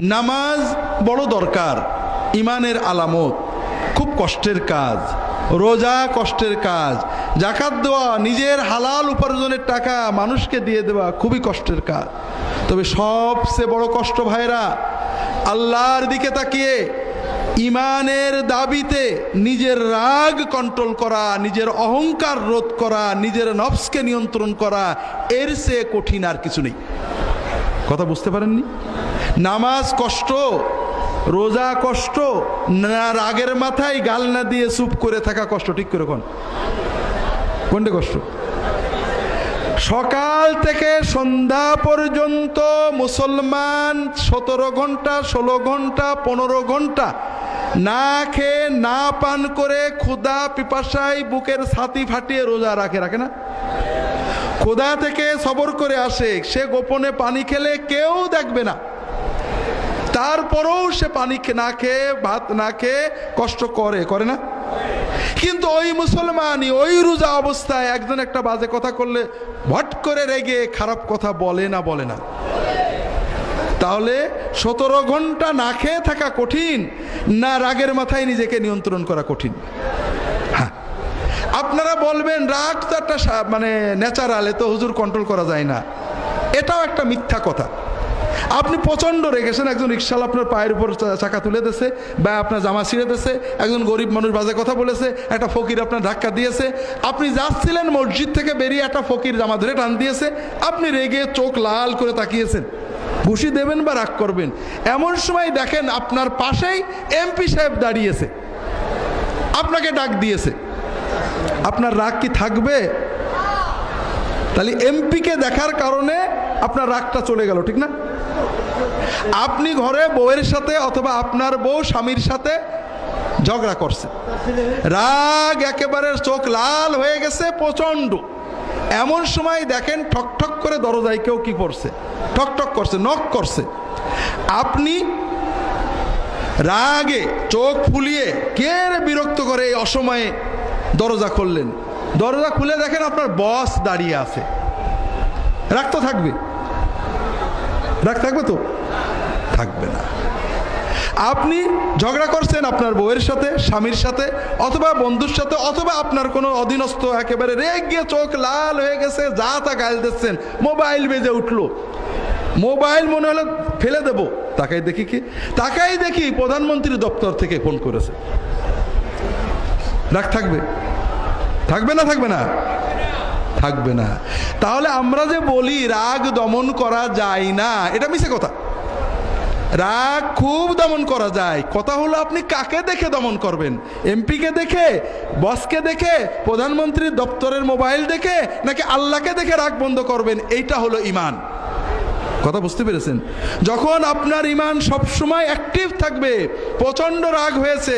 নামাজ বড় দরকার, ইমানের আলামত, খুব কষ্টের কাজ। রোজা কষ্টের কাজ, যাকাত দেওয়া, নিজের হালাল উপার্জনের টাকা মানুষকে দিয়ে দেওয়া খুবই কষ্টের কাজ। তবে সবচেয়ে বড় কষ্ট ভাইরা, আল্লাহর দিকে তাকিয়ে ইমানের দাবিতে নিজের রাগ কন্ট্রোল করা, নিজের অহংকার রোধ করা, নিজের নফসকে নিয়ন্ত্রণ করা, এর চেয়ে কঠিন আর কিছু নেই। কথা বুঝতে পারেননি? নামাজ কষ্ট, রোজা কষ্ট, না রাগের মাথায় গাল না দিয়ে চুপ করে থাকা কষ্ট। ঠিক করে কোনটা কষ্ট? সকাল থেকে সন্ধ্যা পর্যন্ত মুসলমান 17 ঘন্টা 16 ঘন্টা 15 ঘন্টা না খেয়ে না পান করে ক্ষুধা পিপাসায় বুকের ছাতি ফাটিয়ে রোজা রাখে না? ক্ষুধা থেকে সবর করে আসে, সে গোপনে পানি খেলে কেউ দেখবে না, তারপরেও সে পানি না খেয়ে ভাত না খেয়ে কষ্ট করে না? কিন্তু ওই মুসলমানই ওই রোজা অবস্থায় একজন একটা বাজে কথা করলে ভট করে রেগে খারাপ কথা বলে না? তাহলে 17 ঘন্টা না খেয়ে থাকা কঠিন, না রাগের মাথায় নিজেকে নিয়ন্ত্রণ করা কঠিন? হ্যাঁ, আপনারা বলবেন রাগ তো একটা মানে ন্যাচারাল, এ তো হুজুর কন্ট্রোল করা যায় না। এটাও একটা মিথ্যা কথা। আপনি প্রচণ্ড রেগেছেন, একজন রিক্সাওয়ালা আপনার পায়ের উপর চাকা তুলে দিয়েছে বা আপনার জামা ছিঁড়ে দিয়েছে, একজন গরিব মানুষ বাজে কথা বলেছে, একটা ফকির আপনার ধাক্কা দিয়েছে, আপনি যাচ্ছিলেন মসজিদ থেকে বেরিয়ে একটা ফকির জামা ধরে টান দিয়েছে, আপনি রেগে চোখ লাল করে তাকিয়েছেন, ঘুষি দেবেন বা রাগ করবেন। এমন সময় দেখেন আপনার পাশেই এমপি সাহেব দাঁড়িয়েছে, আপনাকে ডাক দিয়েছে, আপনার রাগ কি থাকবে? তাহলে এমপিকে দেখার কারণে আপনার রাগটা চলে গেল, ঠিক না? আপনি ঘরে বউয়ের সাথে অথবা আপনার বউ স্বামীর সাথে ঝগড়া করছে, রাগ একেবারে চোখ লাল হয়ে গেছে প্রচন্ড। এমন সময় দেখেন ঠক করে দরজায় কেউ কি করছে, ঠক করছে, নক করছে। আপনি রাগে চোখ ফুলিয়ে কে বিরক্ত করে এই অসময়ে দরজা খুললেন, দরজা খুলে দেখেন আপনার বস দাঁড়িয়ে আছে, রাগ তো থাকবে? রাগ থাকবে তো? থাকবে না। আপনি ঝগড়া করছেন আপনার বউয়ের সাথে, স্বামীর সাথে, অথবা বন্ধুর সাথে, অথবা আপনার কোনো অধীনস্থ একেবারে রেগে চোখ লাল হয়ে গেছে, যা তা গাল দিচ্ছেন, মোবাইল বেজে উঠলো, মোবাইল মনে হলো ফেলে দেবো, তাকাই দেখি প্রধানমন্ত্রী দপ্তর থেকে ফোন করেছে। রাগ থাকবে? থাকবে না? থাকবে না। তাহলে আমরা যে বলি রাগ দমন করা যায় না, এটা মিছে কথা। রাগ খুব দমন করা যায়। কথা হলো আপনি কাকে দেখে দমন করবেন, এমপিকে দেখে, বসকে দেখে, প্রধানমন্ত্রীর দপ্তরের মোবাইল দেখে, নাকি আল্লাহকে দেখে রাগ বন্ধ করবেন? এইটা হলো ইমান। কথা বুঝতে পেরেছেন? যখন আপনার ইমান সবসময় অ্যাক্টিভ থাকবে, প্রচন্ড রাগ হয়েছে,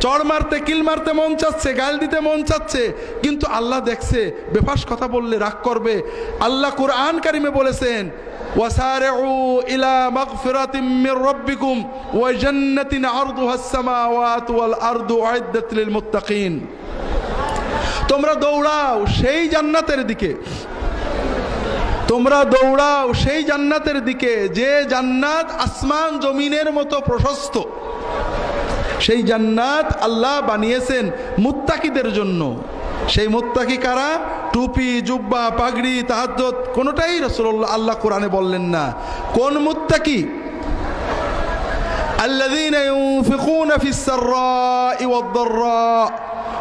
চড় মারতে কিল মারতে মন চাচ্ছে, গাল দিতে মন চাচ্ছে, কিন্তু আল্লাহ দেখছে, বেফাস কথা বললে রাগ করবে। আল্লাহ কুরআন কারিমে বলেছেন, ওয়াসারিউ ইলা মাগফিরাতিম মির রাব্বিকুম ওয়া জান্নাতিন আরদুহাস সামাওয়াতু ওয়াল আরদু উইদ্দাত লিল মুত্তাকিন। তোমরা দৌড়াও সেই জান্নাতের দিকে, তোমরা দৌড়াও সেই জান্নাতের দিকে যে জান্নাত আসমান জমিনের মতো প্রশস্ত। সেই জান্নাত আল্লাহ বানিয়েছেন মুত্তাকিদের জন্য। সেই মুত্তাকি কারা? টুপি, জুব্বা, পাগড়ি, তাহাজ্জুদ কোনোটাই রাসূলুল্লাহ আল্লাহ কোরআনে বললেন না। কোন মুত্তাকি? আল্লাযীনা ইউনফিকুনা ফিস সাররাই ওয়াদ দাররা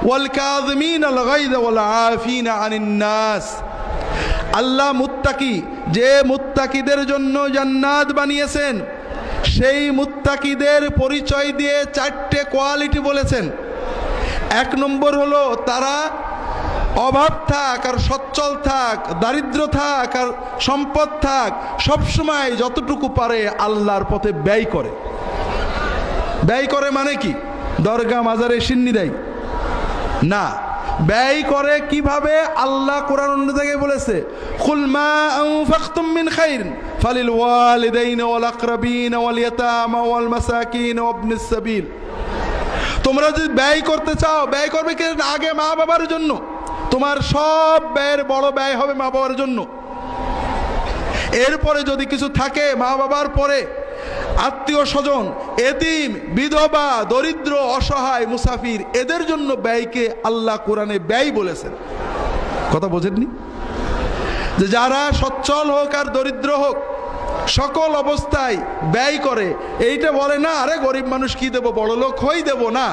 ওয়াল কাযিমিনাল গায়যা ওয়াল আফিনা আনিন নাস। আল্লাহ মুত্তাকি, যে মুত্তাকিদের জন্য জান্নাত বানিয়েছেন, সেই মুত্তাকিদের পরিচয় দিয়ে 4টে কোয়ালিটি বলেছেন। 1 নম্বর হলো তারা অভাব থাক আর সচ্ছল থাক, দারিদ্র থাক আর সম্পদ থাক, সবসময় যতটুকু পারে আল্লাহর পথে ব্যয় করে। ব্যয় করে মানে কি? দরগা মাজারে সিন্নি দেয় না, ব্যয় করে কিভাবে? আল্লাহ কোরআন অন্য জায়গায় বলেছে, কুল মা আনফাকতুম মিন খাইরিন ফালিল ওয়ালিদাইনি ওয়াল আকরাবিন ওয়াল ইয়াতামা ওয়াল মাসাকিন ওয়া ইবনিস সাবিল। তোমরা যদি ব্যয় করতে চাও, ব্যয় করবে কি? আগে মা বাবার জন্য। তোমার সব ব্যয়ের বড় ব্যয় হবে মা বাবার জন্য। এরপরে যদি কিছু থাকে মা বাবার পরে আত্মীয় স্বজন, এতিম, বিধবা, দরিদ্র, অসহায়, মুসাফির, এদের জন্য ব্যয়কে আল্লাহ কোরআনে ব্যয় বলেছেন। কথা বোঝেননি? যে যারা সচ্ছল হোক আর দরিদ্র হোক, সকল অবস্থায় ব্যয় করে। এইটা বলে না আরে গরিব মানুষ কি দেব, বড় লোক হই দেব না,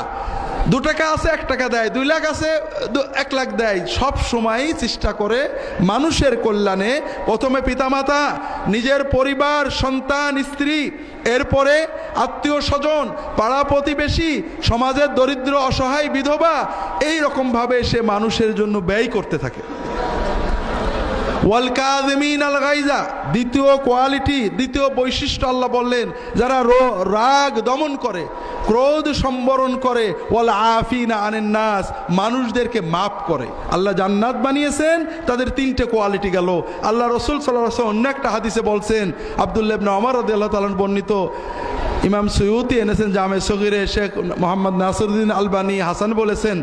2 টাকা আছে 1 টাকা দেয়, 2 লাখ আছে 1 লাখ দেয়। সব সময় চেষ্টা করে মানুষের কল্যাণে, প্রথমে পিতামাতা, নিজের পরিবার, সন্তান, স্ত্রী, এরপরে আত্মীয় স্বজন, পাড়া প্রতিবেশী, সমাজের দরিদ্র, অসহায়, বিধবা, এই রকমভাবে সে মানুষের জন্য ব্যয় করতে থাকে। ওয়াল কাযিমিন আল গাইজা, দ্বিতীয় কোয়ালিটি, দ্বিতীয় বৈশিষ্ট্য আল্লাহ বললেন, যারা রাগ দমন করে, ক্রোধ সম্বরণ করে, ওয়াল আফিনা আনিন নাস, মানুষদেরকে মাফ করে। আল্লাহ জান্নাত বানিয়েছেন, তাদের 3টে কোয়ালিটি গেল। আল্লাহ রসুল সাল্লাল্লাহু আলাইহি ওয়াসাল্লাম অন্য একটা হাদিসে বলছেন, আব্দুল্লাহ ইবনে ওমর রাদিয়াল্লাহু তাআলা বর্ণিত, ইমাম সুয়ুতি এনেছেন জামে সগীরে, শেখ মোহাম্মদ নাসিরউদ্দিন আলবানী হাসান বলেছেন,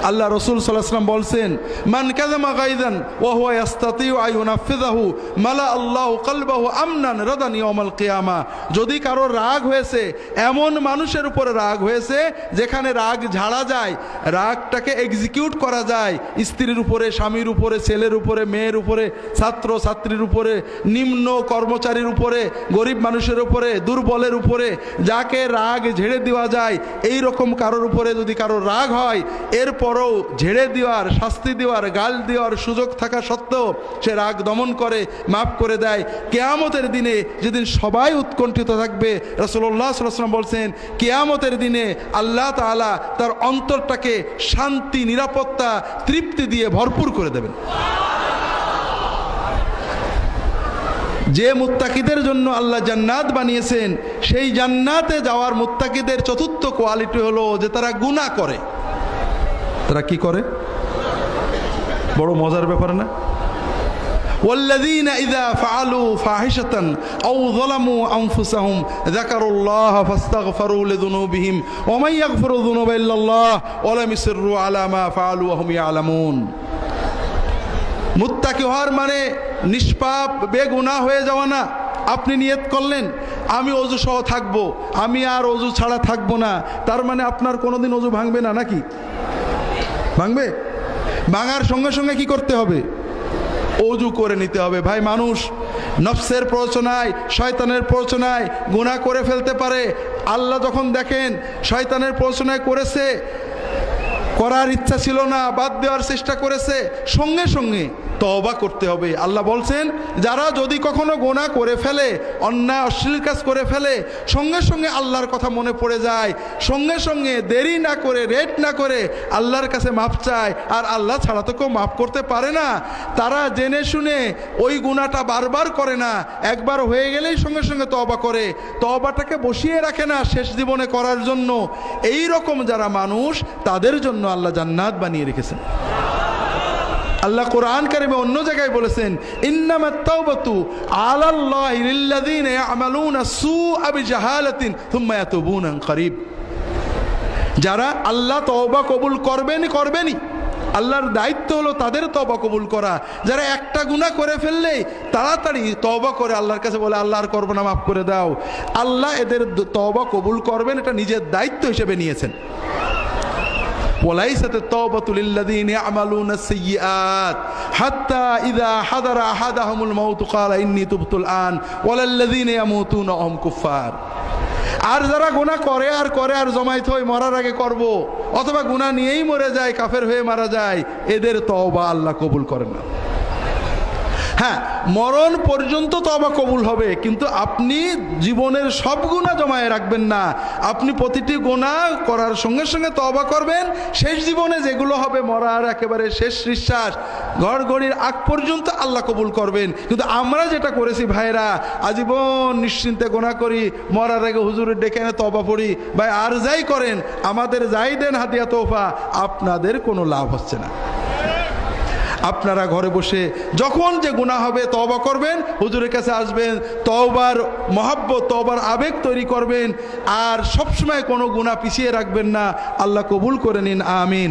আল্লাহ রসুল সাল্লাল্লাহু আলাইহি ওয়াসাল্লাম বলছেন, মান কাযামা গায়যান ওয়া হুয়া ইস্তাতিউ আন ইউনাফিযাহু মালা আল্লাহু কলবাহু আমনান রাদান ইয়াউমাল কিয়ামা। যদি কারো রাগ হয়েছে, এমন মানুষের উপরে রাগ হয়েছে যেখানে রাগ ঝাড়া যায়, রাগটাকে এক্সিকিউট করা যায়, স্ত্রীর উপরে, স্বামীর উপরে, ছেলের উপরে, মেয়ের উপরে, ছাত্র ছাত্রীর উপরে, নিম্ন কর্মচারীর উপরে, গরিব মানুষের উপরে, দুর্বলের উপরে, যাকে রাগ ঝেড়ে দেওয়া যায়, এই রকম কারোর উপরে যদি কারো রাগ হয়, এরপরও ঝেড়ে দেওয়ার, শাস্তি দেওয়ার, গাল দেওয়ার সুযোগ থাকা সত্ত্বেও সে রাগ দমন করে, মাফ করে দেয়, কিয়ামতের দিনে যেদিন সবাই উৎকণ্ঠিত থাকবে, রাসূলুল্লাহ সাল্লাল্লাহু আলাইহি ওয়াসাল্লাম বলছেন, কিয়ামতের দিনে আল্লাহ তাআলা তার অন্তরটাকে শান্তি, নিরাপত্তা, তৃপ্তি দিয়ে ভরপুর করে দেবেন। যে মুত্তাকিদের জন্য আল্লাহ জান্নাত বানিয়েছেন, সেই জান্নাতে যাওয়ার মুত্তাকিদের চতুর্থ কোয়ালিটি হলো যে তারা গুনাহ করে। তারা কি করে? বড় মজার ব্যাপার না? والذين إذا فعلوا فاحشة أو ظلموا أنفسهم ذكروا الله فاستغفروا لذنوبهم ومن يغفر الذنوب إلا الله ولم يصروا على ما فعلوا وهم يعلمون। মুত্তাকি হওয়ার মানে নিষ্পাপ, বেগুনাহ হয়ে যাওয়া না। আপনি নিয়ত করলেন আমি অজু সহ থাকবো, আমি আর অজু ছাড়া থাকবো না, তার মানে আপনার কোনোদিন অজু ভাঙবে না নাকি? ভাঙবে? ভাঙার সঙ্গে সঙ্গে কি করতে হবে? অজু করে নিতে হবে। ভাই, মানুষ নফসের প্ররোচনায়, শয়তানের প্ররোচনায় গুনাহ করে ফেলতে পারে। আল্লাহ যখন দেখেন শয়তানের প্ররোচনায় করেছে, করার ইচ্ছা ছিল না, বাদ দেওয়ার চেষ্টা করেছে, সঙ্গে সঙ্গে তওবা করতে হবে। আল্লাহ বলছেন, যারা যদি কখনো গুনাহ করে ফেলে, অন্যায় অশ্লীল কাজ করে ফেলে, সঙ্গে সঙ্গে আল্লাহর কথা মনে পড়ে যায়, সঙ্গে সঙ্গে দেরি না করে, রেট না করে আল্লাহর কাছে মাপ চায়, আর আল্লাহ ছাড়া তো কেউ মাফ করতে পারে না, তারা জেনে শুনে ওই গুনাহটা বারবার করে না, একবার হয়ে গেলেই সঙ্গে সঙ্গে তওবা করে, তওবাটাকে বসিয়ে রাখে না শেষ জীবনে করার জন্য। এই রকম যারা মানুষ, তাদের জন্য আল্লাহ জান্নাত বানিয়ে রেখেছেন। আল্লাহ কোরআন কারিমে অন্য জায়গায় বলেছেন, ইন্নামাত তাওবাতু আলাল্লাহি লিল্লাযিনা ইয়ামালুনা সুআ বিজাহালাতিন থুম্মা ইয়াতুবুনা মিন করিব। যারা আল্লাহ তওবা কবুল করবেনই, আল্লাহর দায়িত্ব হলো তাদের তওবা কবুল করা। যারা একটা গুনাহ করে ফেললেই তাড়াতাড়ি তওবা করে আল্লাহর কাছে বলে, আল্লাহ আর করবো না, মাফ করে দাও, আল্লাহ এদের তওবা কবুল করবেন, এটা নিজের দায়িত্ব হিসেবে নিয়েছেন। وليست التوبة للذين يعملون السيئات حتى إذا حضر أحدهم الموت قال إني تبت الآن ولا الذين يموتون وهم كفار। আর যারা গুনাহ করে আর জমায়েত হয়ে মরার আগে করব, অথবা গুনাহ নিয়েই মরে যায়, কাফের হয়ে মারা যায়, এদের তওবা আল্লাহ কবুল করেন না। হ্যাঁ, মরণ পর্যন্ত তওবা কবুল হবে, কিন্তু আপনি জীবনের সব গুনাহ জমায়ে রাখবেন না। আপনি প্রতিটি গুনাহ করার সঙ্গে সঙ্গে তওবা করবেন, শেষ জীবনে যেগুলো হবে, মরার একেবারে শেষ নিঃশ্বাস, ঘড়ঘড়ির আগ পর্যন্ত আল্লাহ কবুল করবেন। কিন্তু আমরা যেটা করেছি ভাইরা, আজীবন নিশ্চিন্তে গুনাহ করি, মরার আগে হুজুরের ডেকে এনে তওবা পড়ি। ভাই, আর যাই করেন, আমাদের যাই দেন হাদিয়া তোহফা, আপনাদের কোনো লাভ হচ্ছে না। আপনারা ঘরে বসে যখন যে গুনাহ হবে তওবা করবেন, হুজুরের কাছে আসবেন, তওবার মহব্বত, তওবার আবেগ তৈরি করবেন, আর সবসময় কোনো গুনাহ পিছিয়ে রাখবেন না। আল্লাহ কবুল করে নিন, আমিন।